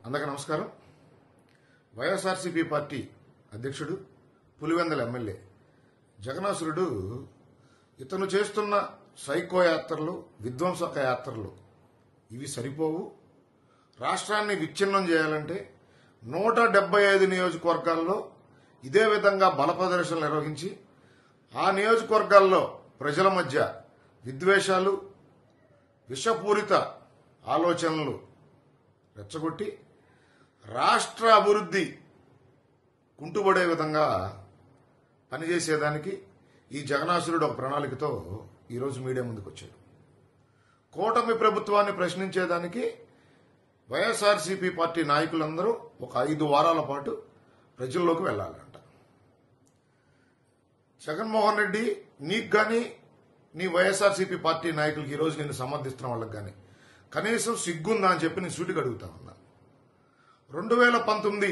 అందరికీ నమస్కారం. వైఎస్ఆర్సీపీ పార్టీ అధ్యక్షుడు పులివెందుల ఎమ్మెల్యే జగనాసురుడు ఇతను చేస్తున్న సైకో యాత్రలు, విధ్వంసక యాత్రలు ఇవి సరిపోవు. రాష్ట్రాన్ని విచ్ఛిన్నం చేయాలంటే 175 నియోజకవర్గాల్లో ఇదే విధంగా బల ప్రదర్శనలు నిర్వహించి ఆ నియోజకవర్గాల్లో ప్రజల మధ్య విద్వేషాలు, విషపూరిత ఆలోచనలు రెచ్చగొట్టి రాష్ట్ర అభివృద్ధి కుంటుపడే విధంగా పనిచేసేదానికి ఈ జగనాసురుడు ఒక ప్రణాళికతో ఈరోజు మీడియా ముందుకు వచ్చాడు. కూటమి ప్రభుత్వాన్ని ప్రశ్నించేదానికి వైఎస్ఆర్సీపీ పార్టీ నాయకులందరూ ఒక 5 వారాల పాటు ప్రజల్లోకి వెళ్లాలంట. జగన్మోహన్ రెడ్డి, నీకు గాని నీ వైఎస్ఆర్సీపీ పార్టీ నాయకులకి ఈరోజు నిన్ను సమర్థిస్తున్న వాళ్ళకి గాని కనీసం సిగ్గుందా అని చెప్పి నేను సూటిగా అడుగుతా ఉన్నా. 2019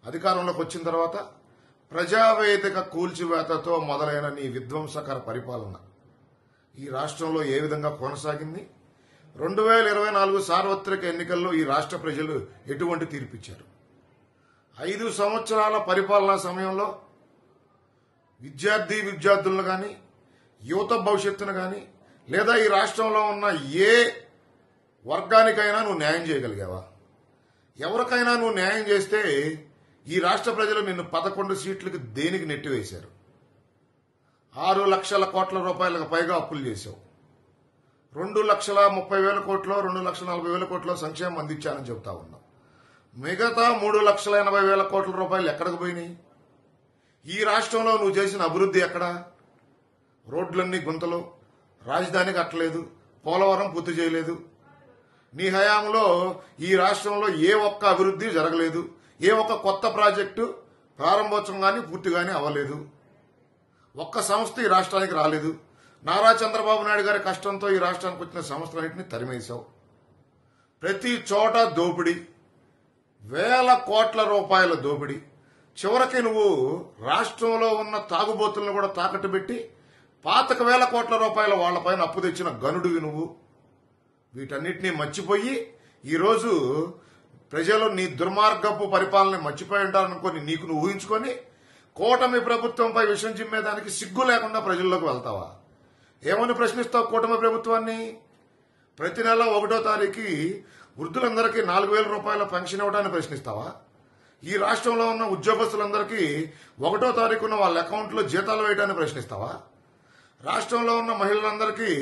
అధికారంలోకి వచ్చిన తర్వాత ప్రజావేదిక కూల్చివేతతో మొదలైన నీ విధ్వంసకర పరిపాలన ఈ రాష్ట్రంలో ఏ విధంగా కొనసాగింది? 2024 సార్వత్రిక ఎన్నికల్లో ఈ రాష్ట్ర ప్రజలు ఎటువంటి తీర్పిచ్చారు? 5 సంవత్సరాల పరిపాలనా సమయంలో విద్యార్థులను గాని, యువత భవిష్యత్తును గాని, లేదా ఈ రాష్ట్రంలో ఉన్న ఏ వర్గానికైనా నువ్వు న్యాయం చేయగలిగావా? ఎవరికైనా నువ్వు న్యాయం చేస్తే ఈ రాష్ట్ర ప్రజలు నిన్ను 11 సీట్లకు దేనికి నెట్టివేశారు? 6 లక్షల కోట్ల రూపాయలకు పైగా అప్పులు చేశావు. 2,30,000 కోట్లు, 2,40,000 కోట్లు సంక్షేమం అందించానని చెబుతా ఉన్నావు. మిగతా 3,80,000 కోట్ల రూపాయలు ఎక్కడికి పోయినాయి? ఈ రాష్ట్రంలో నువ్వు చేసిన అభివృద్ధి ఎక్కడ? రోడ్లన్నీ గుంతలు, రాజధాని కట్టలేదు, పోలవరం పూర్తి చేయలేదు. నీ హయాంలో ఈ రాష్ట్రంలో ఏ ఒక్క అభివృద్ధి జరగలేదు, ఏ ఒక్క కొత్త ప్రాజెక్టు ప్రారంభోత్సవం కానీ పూర్తి కానీ అవ్వలేదు. ఒక్క సంస్థ ఈ రాష్ట్రానికి రాలేదు. నారా చంద్రబాబు నాయుడు గారి కష్టంతో ఈ రాష్ట్రానికి వచ్చిన సంస్థలన్నింటినీ తరిమేశావు. ప్రతి చోట దోపిడీ, వేల కోట్ల రూపాయల దోపిడీ. చివరికి నువ్వు రాష్ట్రంలో ఉన్న తాగుబోతులను కూడా తాకట్టు పెట్టి 25,000 కోట్ల రూపాయల వాళ్లపైన అప్పు తెచ్చిన గనుడివి నువ్వు. వీటన్నిటినీ మర్చిపోయి ఈరోజు ప్రజలు నీ దుర్మార్గపు పరిపాలన మర్చిపోయి ఉంటారనుకొని నీకు నువ్వు ఊహించుకొని కూటమి ప్రభుత్వంపై విషం చిమ్మేదానికి సిగ్గు లేకుండా ప్రజల్లోకి వెళ్తావా? ఏమని ప్రశ్నిస్తావు కూటమి ప్రభుత్వాన్ని? ప్రతి నెల 1వ తారీఖు వృద్ధులందరికీ 4,000 రూపాయల పెన్షన్ ఇవ్వడానికి ప్రశ్నిస్తావా? ఈ రాష్ట్రంలో ఉన్న ఉద్యోగస్తులందరికీ 1వ తారీఖున వాళ్ళ అకౌంట్లో జీతాలు వేయడానికి ప్రశ్నిస్తావా? రాష్ట్రంలో ఉన్న మహిళలందరికీ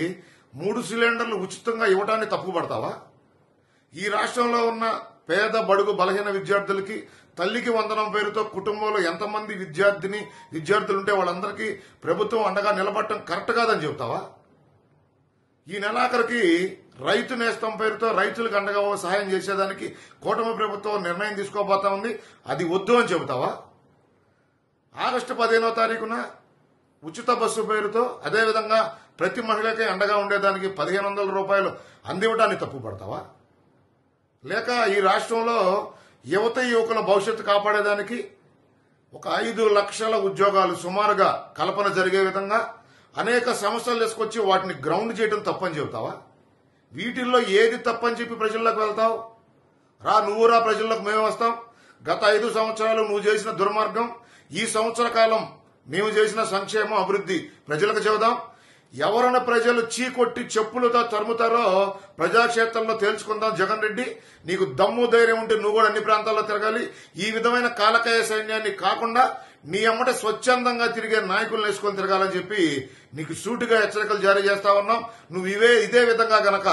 3 సిలిండర్లు ఉచితంగా ఇవ్వడానికి తప్పుపడతావా? ఈ రాష్ట్రంలో ఉన్న పేద, బడుగు, బలహీన విద్యార్థులకి తల్లికి వందనం పేరుతో కుటుంబంలో ఎంతమంది విద్యార్థులుంటే వాళ్ళందరికీ ప్రభుత్వం అండగా నిలబడటం కరెక్ట్ కాదని చెబుతావా? ఈ నెలాఖరికి రైతు నేస్తం పేరుతో రైతులకు అండగా సహాయం చేసేదానికి కూటమి ప్రభుత్వం నిర్ణయం తీసుకోబోతా ఉంది, అది వద్దు అని చెబుతావా? ఆగస్టు 15వ తారీఖున ఉచిత బస్సు పేరుతో అదేవిధంగా ప్రతి మహిళకి అండగా ఉండేదానికి 1,500 రూపాయలు అందివ్వడానికి తప్పుపడతావా? లేక ఈ రాష్ట్రంలో యువకుల భవిష్యత్తు కాపాడేదానికి ఒక 5 లక్షల ఉద్యోగాలు సుమారుగా కల్పన జరిగే విధంగా అనేక సమస్యలు తీసుకొచ్చి వాటిని గ్రౌండ్ చేయడం తప్పని చెబుతావా? వీటిల్లో ఏది తప్పని చెప్పి ప్రజల్లోకి వెళ్తావు? నువ్వు రా, ప్రజల్లోకి మేము వస్తాం. గత 5 సంవత్సరాలు నువ్వు చేసిన దుర్మార్గం, ఈ సంవత్సర కాలం మేము చేసిన సంక్షేమం, అభివృద్ధి ప్రజలకు చెబుదాం. ఎవరైనా ప్రజలు చీకొట్టి చెప్పులతో తరుముతారో ప్రజాక్షేత్రంలో తేల్చుకుందాం. జగన్ రెడ్డి, నీకు దమ్ము ధైర్యం ఉంటే నువ్వు కూడా అన్ని ప్రాంతాల్లో తిరగాలి. ఈ విధమైన కాలకాయ సైన్యాన్ని కాకుండా నీ అమ్మట స్వచ్ఛందంగా తిరిగే నాయకులను వేసుకొని తిరగాలని చెప్పి నీకు సూటిగా హెచ్చరికలు జారీ చేస్తా ఉన్నాం. నువ్వు ఇదే విధంగా గనక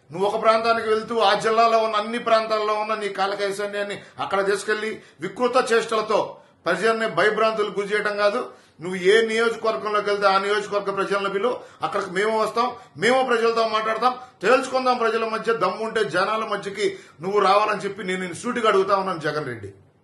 నువ్వు ఒక ప్రాంతానికి వెళ్తూ ఆ జిల్లాలో ఉన్న అన్ని ప్రాంతాల్లో ఉన్న నీ కాలకాయ సైన్యాన్ని అక్కడ తీసుకెళ్లి వికృత చేష్టలతో ప్రజల్ని భయభ్రాంతులు గురి చేయడం కాదు. నువ్వు ఏ నియోజకవర్గంలోకి వెళ్తే ఆ నియోజకవర్గ ప్రజలను పిలువు, అక్కడికి మేము వస్తాం, మేము ప్రజలతో మాట్లాడతాం, తేల్చుకుందాం. ప్రజల మధ్య దమ్ముంటే జనాల మధ్యకి నువ్వు రావాలని చెప్పి నేను సూటిగా అడుగుతా ఉన్నాను జగన్ రెడ్డి.